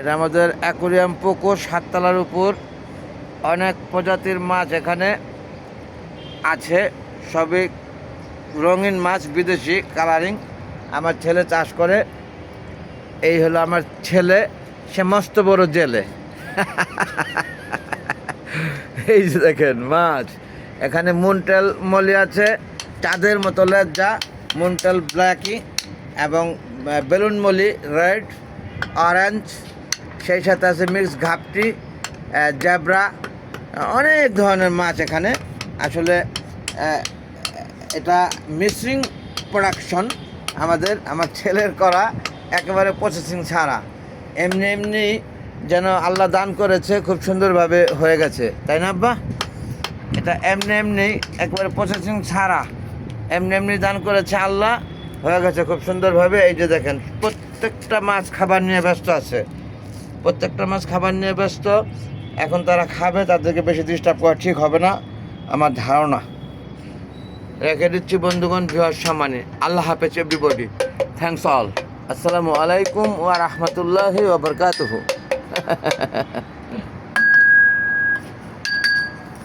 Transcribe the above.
এটা আমাদের অ্যাকোরিয়াম পুকুর, 7 তলার উপর। অনেক প্রজাতির মাছ এখানে আছে, সবই রঙিন মাছ, বিদেশি কালারিং। আমার ছেলে চাষ করে। এই হলো আমার ছেলে, সে মস্ত বড় জেলে। এই যে দেখেন মাছ, এখানে মুনটেল মলি আছে, চাঁদের মতো লেজা, মুনটেল ব্ল্যাকি এবং বেলুন মলি রেড, অরেঞ্জ, সেই সাথে আছে মিক্স ঘাপটি, জ্যাবরা, অনেক ধরনের মাছ এখানে। আসলে এটা মিক্সিং প্রোডাকশন আমার ছেলের করা, একেবারে প্রসেসিং ছাড়া। এমনি এমনি যেন আল্লাহ দান করেছে, খুব সুন্দরভাবে হয়ে গেছে, তাই না আব্বা? এটা এমনি এমনি একেবারে প্রসেসিং ছাড়া এমনি এমনি দান করেছে আল্লাহ, হয়ে গেছে খুব সুন্দরভাবে। এই যে দেখেন, প্রত্যেকটা মাছ খাবার নিয়ে ব্যস্ত আছে, প্রত্যেকটা মাছ খাবার নিয়ে ব্যস্ত। এখন তারা খাবে, তাদেরকে বেশি ডিস্টার্ব করা ঠিক হবে না আমার ধারণা। রেখে দিচ্ছি বন্ধুগণ, ভিউয়ার সম্মানে। আল্লাহ হাফেজ এভরিবডি, থ্যাংকস অল। আসসালামু আলাইকুম ওয়া রাহমাতুল্লাহি ওয়া বারাকাতুহু।